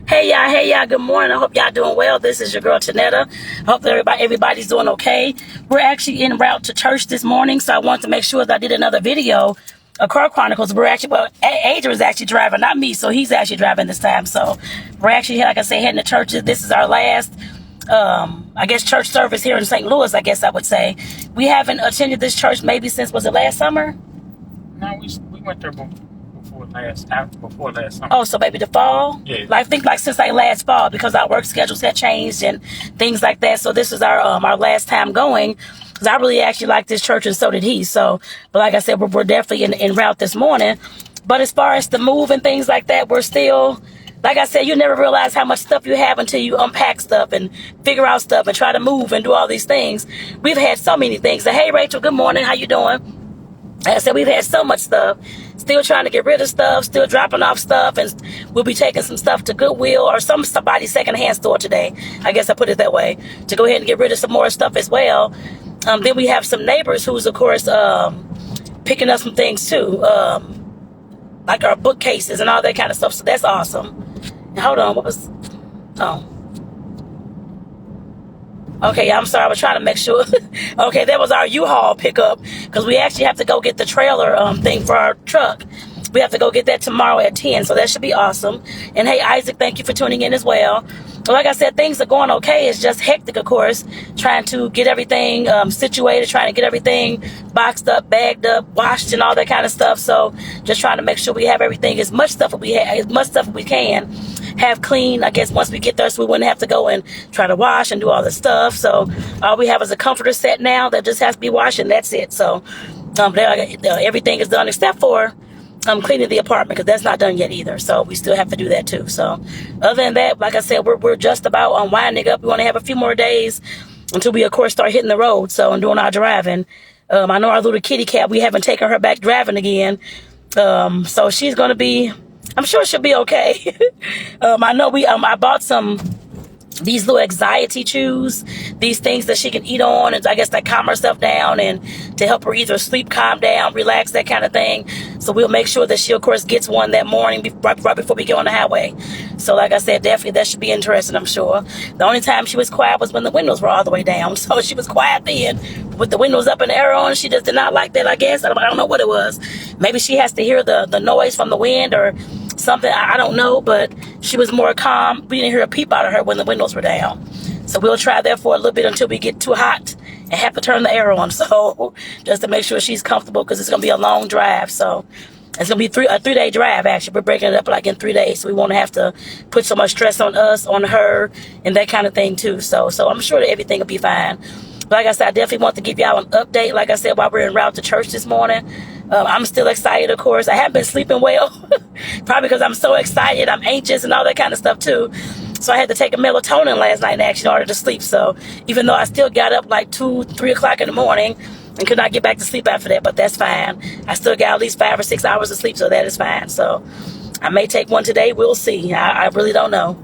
Hey y'all, good morning. I hope y'all doing well. This is your girl Tonetta. I hope that everybody's doing okay. We're actually en route to church this morning, so I wanted to make sure that I did another video of Car Chronicles. We're actually, well, Adrian's actually driving, not me, so he's actually driving this time. So we're actually, like I say, heading to church. This is our last, I guess, church service here in St. Louis, I guess I would say. We haven't attended this church maybe since, was it last summer? No, we went there before last summer. Oh, so maybe the fall? Yeah. I think since last fall, because our work schedules had changed and things like that. So this is our last time going, because I really actually like this church and so did he. So, but like I said, we're definitely en route this morning. But as far as the move and things like that, we're still, like I said, you never realize how much stuff you have until you unpack stuff and figure out stuff and try to move and do all these things. We've had so many things. So, hey, Rachel, good morning. How you doing? Like I said, we've had so much stuff, still trying to get rid of stuff, still dropping off stuff, and we'll be taking some stuff to Goodwill or somebody's secondhand store today. I guess I put it that way, to go ahead and get rid of some more stuff as well. Then we have some neighbors who's, of course, picking up some things too, like our bookcases and all that kind of stuff. So that's awesome. And hold on, what was, oh. Okay, I'm sorry. I was trying to make sure. Okay, that was our U-Haul pickup, because we actually have to go get the trailer thing for our truck. We have to go get that tomorrow at 10, so that should be awesome. And hey, Isaac, thank you for tuning in as well. But like I said, things are going okay. It's just hectic, of course, trying to get everything situated, trying to get everything boxed up, bagged up, washed, and all that kind of stuff. So just trying to make sure we have everything, as much stuff as we can have clean, I guess, once we get there, so we wouldn't have to go and try to wash and do all the stuff. So all we have is a comforter set now that just has to be washed, and that's it. So everything is done except for cleaning the apartment, because that's not done yet either. So we still have to do that too. So other than that, like I said, we're just about winding up. We want to have a few more days until we, of course, start hitting the road. So and doing our driving. I know our little kitty cat, we haven't taken her back driving again. So she's going to be, I'm sure she'll be okay. I know I bought these little anxiety chews, these things that she can eat on, and I guess that calm herself down and to help her either sleep, calm down, relax, that kind of thing. So we'll make sure that she, of course, gets one that morning right before we get on the highway. So like I said, definitely that should be interesting, I'm sure. The only time she was quiet was when the windows were all the way down. So she was quiet then. With the windows up in the air on, she just did not like that, I guess. I don't know what it was. Maybe she has to hear the noise from the wind or something, I don't know, but she was more calm. We didn't hear a peep out of her when the windows were down. So we'll try that for a little bit until we get too hot and have to turn the air on. So just to make sure she's comfortable, because it's going to be a long drive. So it's going to be a 3-day drive, actually. We're breaking it up like in 3 days. So we won't have to put so much stress on us, on her, and that kind of thing too. So I'm sure that everything will be fine. But like I said, I definitely want to give y'all an update, like I said, while we're en route to church this morning. I'm still excited, of course. I haven't been sleeping well, probably because I'm so excited. I'm anxious and all that kind of stuff, too. So I had to take a melatonin last night, actually, in order to sleep. So even though I still got up like 2, 3 o'clock in the morning and could not get back to sleep after that, but that's fine. I still got at least 5 or 6 hours of sleep, so that is fine. So I may take one today. We'll see. I really don't know.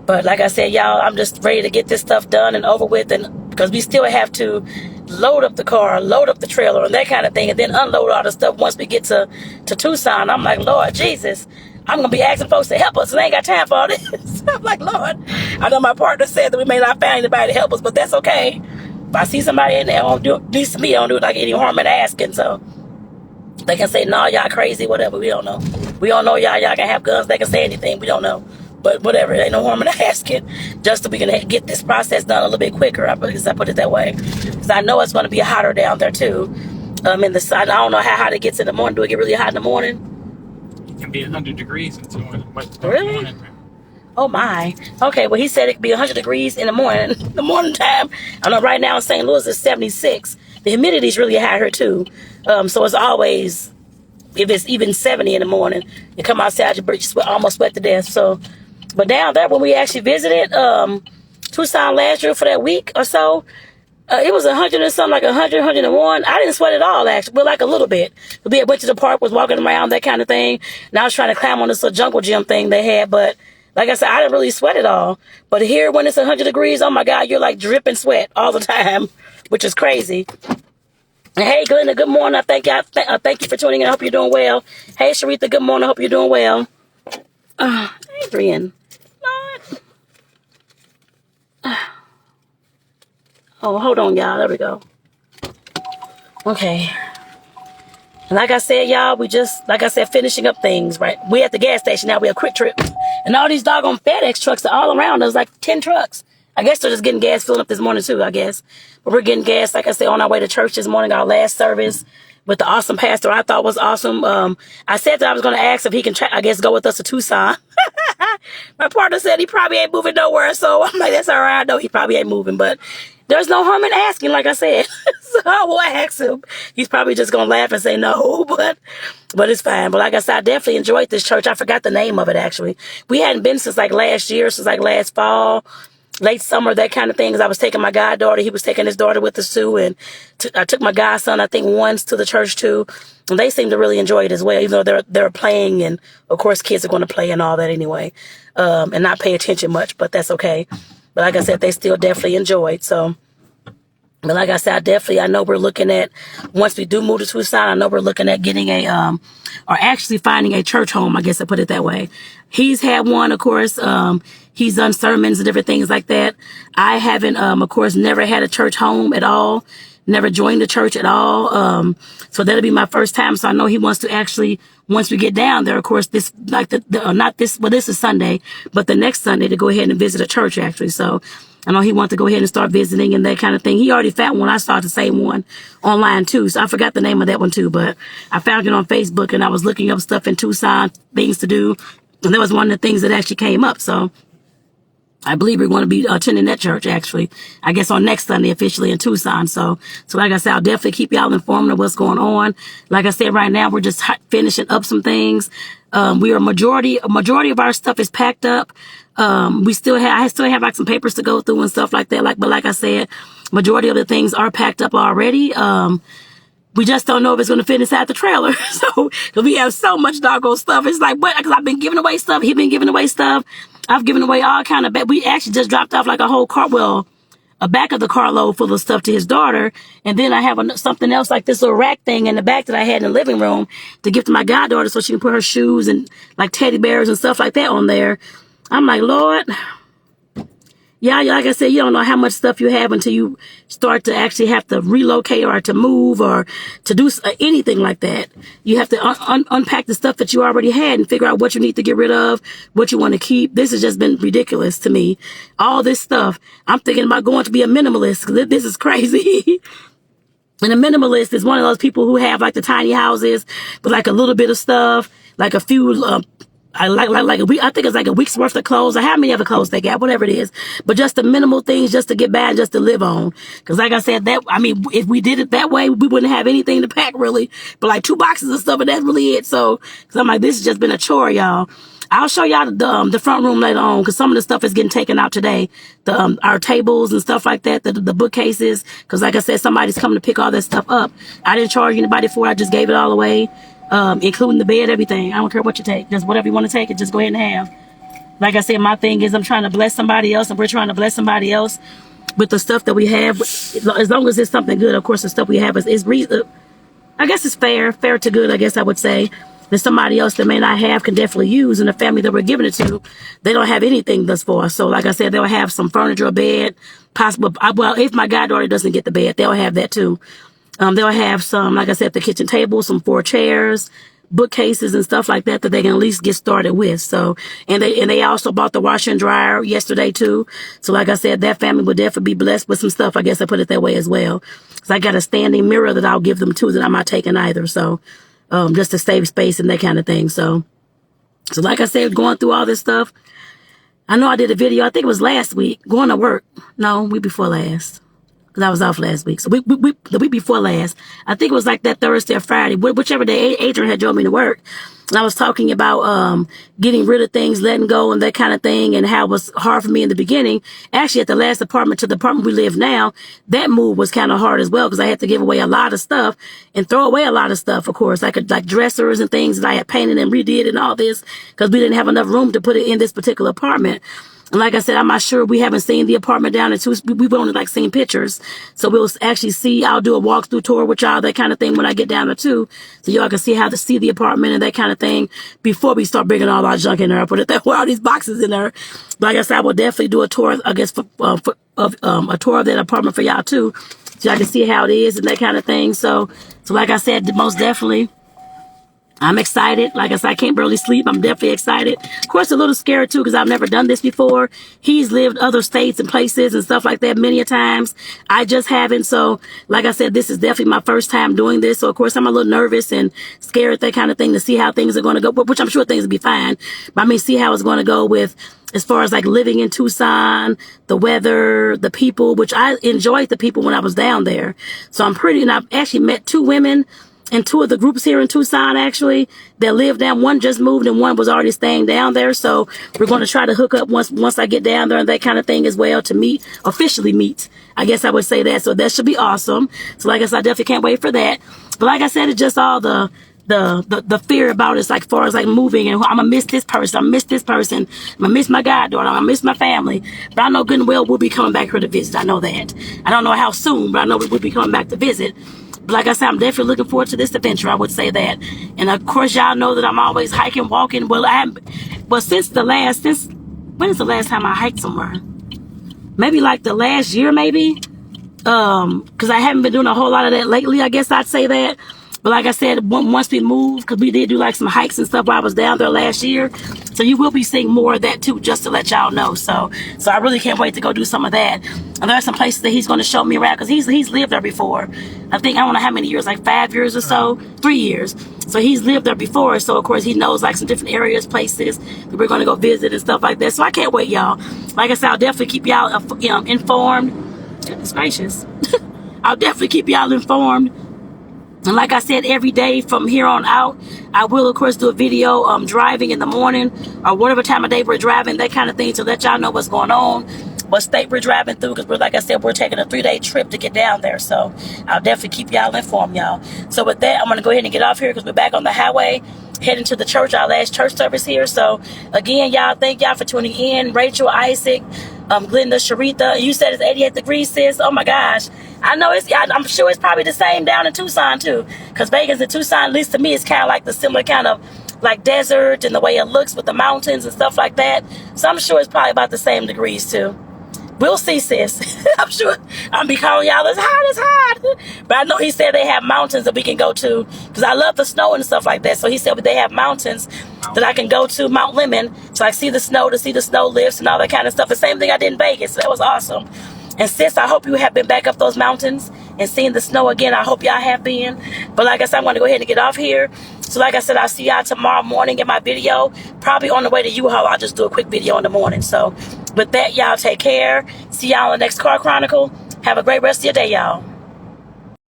But like I said, y'all, I'm just ready to get this stuff done and over with, and because we still have to load up the car, load up the trailer, and that kind of thing, and then unload all the stuff once we get to Tucson. I'm like, Lord Jesus, I'm going to be asking folks to help us, and I ain't got time for all this. I'm like, Lord, I know my partner said that we may not find anybody to help us, but that's okay. If I see somebody in there, I don't do it, at least to me, I don't do it like any harm in asking, so they can say, no, y'all crazy, whatever, we don't know. We don't know y'all can have guns, they can say anything, we don't know. But whatever, ain't no harm in asking, just so we can get this process done a little bit quicker. I put it that way, because I know it's going to be hotter down there too. In the sun, I don't know how hot it gets in the morning. Do it get really hot in the morning? It can be 100 degrees until really? Morning. Oh my. Okay, well he said it could be 100 degrees in the morning. The morning time. I know right now in St. Louis it's 76. The humidity is really high here too. So it's always, if it's even 70 in the morning, you come outside, you almost sweat to death. So. But down there, when we actually visited Tucson last year for that week or so, it was 100 and something, like 100, 101. I didn't sweat at all, actually, but like a little bit. We went to the park, was walking around, that kind of thing. And I was trying to climb on this little jungle gym thing they had, but like I said, I didn't really sweat at all. But here, when it's 100 degrees, oh my God, you're like dripping sweat all the time, which is crazy. And hey, Glenda, good morning. I thank you for tuning in. I hope you're doing well. Hey, Sharitha, good morning. I hope you're doing well. Adrian. Oh, hold on, y'all. There we go. Okay. And like I said, y'all, we just, like I said, finishing up things, right? We at the gas station now. We have Quick Trip. And all these doggone FedEx trucks are all around us, like 10 trucks. I guess they're just getting gas filling up this morning, too, I guess. But we're getting gas, like I said, on our way to church this morning, our last service with the awesome pastor I thought was awesome. I said that I was going to ask if he can, I guess, go with us to Tucson. My partner said he probably ain't moving nowhere. So I'm like, that's all right. I know he probably ain't moving, but there's no harm in asking, like I said. So I will ask him. He's probably just going to laugh and say no, but it's fine. But like I said, I definitely enjoyed this church. I forgot the name of it, actually. We hadn't been since like last year, since like last fall, late summer, that kind of thing. Because I was taking my goddaughter. He was taking his daughter with us too. And I took my godson, I think, once to the church too. And they seem to really enjoy it as well, even though they're playing. And of course, kids are going to play and all that anyway. And not pay attention much, but that's okay. But like I said, they still definitely enjoyed. So, but like I said, I know we're looking at, once we do move to Tucson, I know we're looking at getting or actually finding a church home, I guess I put it that way. He's had one, of course. He's done sermons and different things like that. I haven't, of course, never had a church home at all. Never joined the church at all. So that'll be my first time. So I know he wants to actually, once we get down there, of course, this, like this is Sunday, but the next Sunday to go ahead and visit a church actually. So I know he wants to go ahead and start visiting and that kind of thing. He already found one. I saw the same one online too. So I forgot the name of that one too, but I found it on Facebook and I was looking up stuff in Tucson, things to do. And that was one of the things that actually came up. So I believe we're going to be attending that church, actually, I guess on next Sunday, officially in Tucson. So like I said, I'll definitely keep y'all informed of what's going on. Like I said, right now, we're just finishing up some things. A majority of our stuff is packed up. I still have like some papers to go through and stuff like that. But like I said, majority of the things are packed up already. We just don't know if it's going to fit inside the trailer. So, cause we have so much doggone stuff. It's like, what? Cause I've been giving away stuff. He's been giving away stuff. I've given away all kind of, we actually just dropped off like a whole a back of the carload full of stuff to his daughter. And then I have something else like this little rack thing in the back that I had in the living room to give to my goddaughter so she can put her shoes and like teddy bears and stuff like that on there. I'm like, Lord, yeah, like I said, you don't know how much stuff you have until you start to actually have to relocate or to move or to do anything like that. You have to unpack the stuff that you already had and figure out what you need to get rid of, what you want to keep. This has just been ridiculous to me. All this stuff. I'm thinking about going to be a minimalist because this is crazy. And a minimalist is one of those people who have like the tiny houses with like a little bit of stuff, like a few, I think it's like a week's worth of clothes or how many other clothes they got, whatever it is. But just the minimal things just to get by and just to live on. Cause like I said, if we did it that way, we wouldn't have anything to pack really. But like 2 boxes of stuff and that's really it. So, cause I'm like, this has just been a chore, y'all. I'll show y'all the front room later on because some of the stuff is getting taken out today. Our tables and stuff like that, the bookcases. Cause like I said, somebody's coming to pick all that stuff up. I didn't charge anybody for it. I just gave it all away. Including the bed, everything. I don't care what you take. Just whatever you want to take it, just go ahead and have. Like I said, my thing is I'm trying to bless somebody else and we're trying to bless somebody else with the stuff that we have. As long as it's something good, of course, the stuff we have is reasonable. I guess it's fair to good, I guess I would say. That somebody else that may not have can definitely use. And the family that we're giving it to, they don't have anything thus far. So like I said, they'll have some furniture, a bed, possible. Well, if my goddaughter doesn't get the bed, they'll have that too. They'll have some, like I said, the kitchen table, some 4 chairs, bookcases and stuff like that they can at least get started with. So, and they also bought the washer and dryer yesterday too. So like I said, that family would definitely be blessed with some stuff. I guess I put it that way as well. So I got a standing mirror that I'll give them too that I'm not taking either. So, just to save space and that kind of thing. So like I said, going through all this stuff, I know I did a video, I think it was last week, going to work. No, week before last. Because I was off last week. So the week before last, I think it was like that Thursday or Friday, whichever day Adrian had drove me to work. And I was talking about getting rid of things, letting go and that kind of thing, and how it was hard for me in the beginning. Actually, at the last apartment to the apartment we live now, that move was kind of hard as well because I had to give away a lot of stuff and throw away a lot of stuff, of course, like dressers and things that I had painted and redid and all this because we didn't have enough room to put it in this particular apartment. And like I said, I'm not sure. We haven't seen the apartment down in two. We've only like seen pictures. So we'll actually see. I'll do a walkthrough tour with y'all, that kind of thing, when I get down there too. So y'all can see how to see the apartment and that kind of thing before we start bringing all our junk in there. I put it that way, all these boxes in there. But like I said, I will definitely do a tour, I guess, a tour of that apartment for y'all too. So y'all can see how it is and that kind of thing. So like I said, most definitely, I'm excited. Like I said, I can't barely sleep. I'm definitely excited. Of course, a little scared too, because I've never done this before. He's lived other states and places and stuff like that many a times. I just haven't. So like I said, this is definitely my first time doing this. So of course, I'm a little nervous and scared, that kind of thing, to see how things are going to go, which I'm sure things will be fine. But I mean, see how it's going to go with, as far as like living in Tucson, the weather, the people, which I enjoyed the people when I was down there. So and I've actually met 2 women in 2 of the groups here in Tucson, actually, that live down. One just moved and one was already staying down there. So we're going to try to hook up once I get down there and that kind of thing as well, to officially meet. I guess I would say that. So that should be awesome. So like I said, I definitely can't wait for that. But like I said, it's just all the fear about it, like far as like moving, and I'm gonna miss this person, I'm gonna miss my goddaughter, I'm gonna miss my family. But I know good and well we'll be coming back here to visit. I know that. I don't know how soon, but I know we will be coming back to visit. But like I said, I'm definitely looking forward to this adventure, I would say that. And of course, y'all know that I'm always hiking, walking. Well, since when is the last time I hiked somewhere? Maybe like the last year, maybe. Because I haven't been doing a whole lot of that lately, I guess I'd say that. But like I said, once we moved, because we did do like some hikes and stuff while I was down there last year. So you will be seeing more of that too, just to let y'all know. So I really can't wait to go do some of that. And there are some places that he's going to show me around, because he's lived there before. I don't know how many years, like 5 years or so, 3 years. So he's lived there before. So of course he knows like some different areas, places that we're going to go visit and stuff like that. So I can't wait, y'all. Like I said, I'll definitely keep y'all informed. Goodness gracious. I'll definitely keep y'all informed. And like I said, every day from here on out, I will, of course, do a video driving in the morning or whatever time of day we're driving, that kind of thing, to let y'all know what's going on, what state we're driving through, because like I said, we're taking a 3-day trip to get down there. So I'll definitely keep y'all informed, y'all. So with that, I'm going to go ahead and get off here, because we're back on the highway, heading to the church, our last church service here. So again, y'all, thank y'all for tuning in. Rachel, Isaac, Glenda, Sharitha, you said it's 88 degrees, sis. Oh my gosh. I know I'm sure it's probably the same down in Tucson too, because Vegas and Tucson, at least to me, it's kind of like the similar kind of like desert and the way it looks with the mountains and stuff like that. So I'm sure it's probably about the same degrees too. We'll see, sis. I'm sure I'll be calling y'all, it's hot. But I know he said they have mountains that we can go to, because I love the snow and stuff like that. So he said they have mountains that I can go to, Mount Lemon, to like see the snow lifts and all that kind of stuff. The same thing I did in Vegas. So that was awesome. And sis, I hope you have been back up those mountains and seeing the snow again. I hope y'all have been. But like I said, I'm going to go ahead and get off here. So like I said, I'll see y'all tomorrow morning in my video. Probably on the way to U-Haul, I'll just do a quick video in the morning. So with that, y'all take care. See y'all on the next Car Chronicle. Have a great rest of your day, y'all.